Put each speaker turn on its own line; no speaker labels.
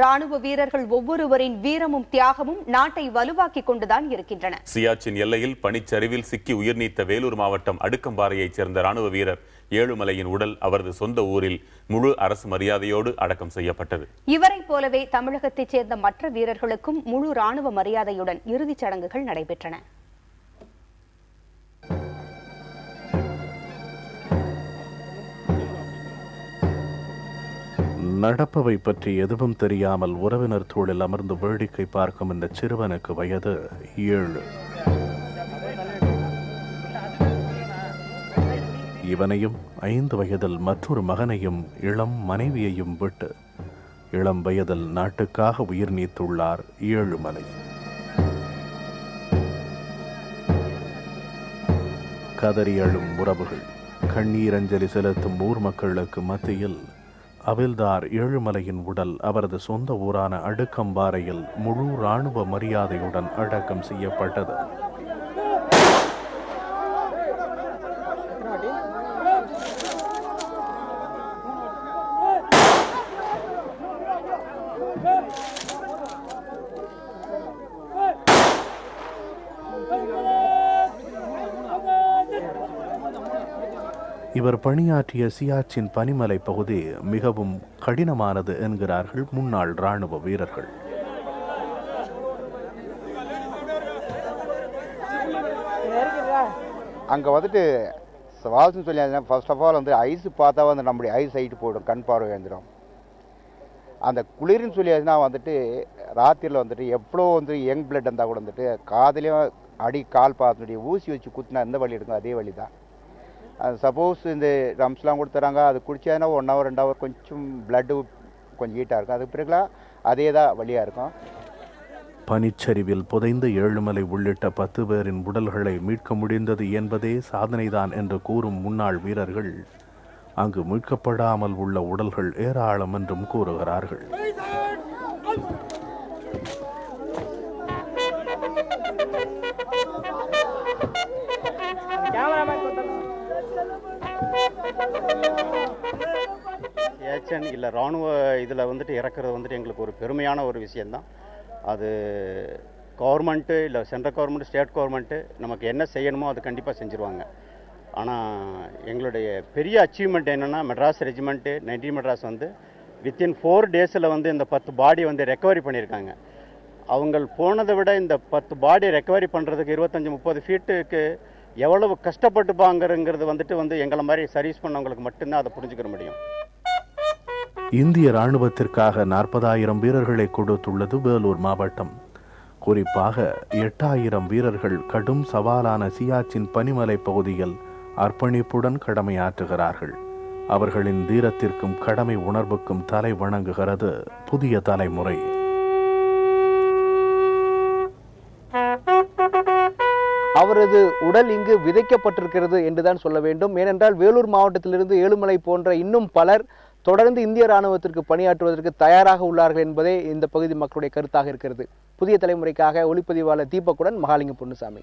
ராணுவ வீரர்கள் ஒவ்வொருவரின் வீரமும் தியாகமும் நாட்டை வலுவாக்கிக் கொண்டுதான் இருக்கின்றன.
சியாச்சின் எல்லையில் பனிச்சரிவில் சிக்கி உயிர் நீத்த வேலூர் மாவட்டம் அடுக்கம்பாறையைச் சேர்ந்த ராணுவ வீரர் ஏழுமலையின் உடல் அவரது சொந்த ஊரில் முழு அரசு மரியாதையோடு அடக்கம் செய்யப்பட்டது.
இவரைப் போலவே தமிழகத்தைச் சேர்ந்த மற்ற வீரர்களுக்கும் முழு ராணுவ மரியாதையுடன் இறுதிச் சடங்குகள் நடைபெற்றன.
நடப்பவை பற்றி எதுவும் தெரியாமல் உறவினர் தோளில் அமர்ந்து வேடிக்கை பார்க்கும் இந்த சிறுவனுக்கு வயது 7. இவனையும் 5 வயதில் மற்றொரு மகனையும் இளம் மனைவியையும் விட்டு இளம் வயதில் நாட்டுக்காக உயிர் நீத்துள்ளார் ஏழுமலை. கதறி அழும் உறவுகள், கண்ணீரஞ்சலி செலுத்தும் ஊர் மக்களுக்கு மத்தியில் அவில்தார் ஏழுமலையின் உடல் அவரது சொந்த ஊரான அடுக்கம்பாறையில் முழு இராணுவ மரியாதையுடன் அடக்கம் செய்யப்பட்டது. இவர் பணியாற்றிய சியாச்சின் பனிமலை பகுதி மிகவும் கடினமானது என்கிறார்கள் முன்னாள் இராணுவ வீரர்கள்.
அங்கே வந்துட்டு சவால்னு சொல்லி ஃபர்ஸ்ட் ஆஃப் ஆல் வந்து ஐஸ் பார்த்தா வந்து நம்முடைய ஐஸ் சைட்டு போய்டும், கண் பார்வை எழுந்துடும். அந்த குளிர்னு சொல்லியாச்சுன்னா வந்துட்டு ராத்திரியில் வந்துட்டு எவ்வளோ வந்து யங் பிளட் இருந்தால் கூட வந்துட்டு காதுலேயும் அடி கால் பார்த்துடைய ஊசி வச்சு குத்தினா எந்த வலி எடுக்கும் அதே வலி தான். சப்போஸ் இந்த ரம்ஸ்லாம் கொடுத்துறாங்க, அது குடிச்சாதுன்னா 1 hour 2 hour கொஞ்சம் பிளட்டு கொஞ்சம் ஹீட்டாக இருக்கும், அதுக்கு பிறகுலாம் அதே தான் வழியாக இருக்கும்.
பனிச்சரிவில் புதைந்த ஏழுமலை உள்ளிட்ட 10 பேரின் உடல்களை மீட்க முடிந்தது என்பதே சாதனைதான் என்று கூறும் முன்னாள் வீரர்கள் அங்கு மீட்கப்படாமல் உள்ள உடல்கள் ஏராளம் என்றும் கூறுகிறார்கள்.
ஏச்சன் இல்லை இராணுவ இதில் வந்துட்டு இறக்குறது வந்துட்டு எங்களுக்கு ஒரு பெருமையான ஒரு விஷயந்தான். அது கவர்மெண்ட்டு இல்லை சென்ட்ரல் கவர்மெண்ட்டு ஸ்டேட் கவர்மெண்ட்டு நமக்கு என்ன செய்யணுமோ அது கண்டிப்பாக செஞ்சுருவாங்க. ஆனால் எங்களுடைய பெரிய அச்சீவ்மெண்ட் என்னென்னா மெட்ராஸ் ரெஜிமெண்ட்டு 19 மெட்ராஸ் வந்து வித்தின் 4 days வந்து இந்த 10 பாடி வந்து ரெக்கவரி பண்ணியிருக்காங்க. அவங்க போனதை விட இந்த 10 பாடி ரெக்கவரி பண்ணுறதுக்கு 25-30 ஃபீட்டுக்கு எவ்வளவு கஷ்டப்பட்டுப்பாங்கிறது வந்துட்டு எங்களை மாதிரி சர்வீஸ் பண்ணவங்களுக்கு மட்டும்தான் அதை புரிஞ்சுக்கிற முடியும்.
இந்திய இராணுவத்திற்காக 40,000 வீரர்களை கொடுத்துள்ளது வேலூர் மாவட்டம். குறிப்பாக 8,000 வீரர்கள் கடும் சவாலான சியாச்சின் பனிமலை பகுதியில் அர்ப்பணிப்புடன் கடமையாற்றுகிறார்கள். அவர்களின் தீரத்திற்கும் கடமை உணர்வுக்கும் தலை வணங்குகிறது புதிய தலைமுறை.
அவரது உடல் இங்கு விதைக்கப்பட்டிருக்கிறது என்றுதான் சொல்ல வேண்டும். ஏனென்றால் வேலூர் மாவட்டத்திலிருந்து ஏழுமலை போன்ற இன்னும் பலர் தொடர்ந்து இந்திய இராணுவத்திற்கு பணியாற்றுவதற்கு தயாராக உள்ளார்கள் என்பதே இந்த பகுதி மக்களுடைய கருத்தாக இருக்கிறது. புதிய தலைமுறைக்காக ஒளிப்பதிவாளர் தீபக்குடன் மகாலிங்கம் பொன்னுசாமி.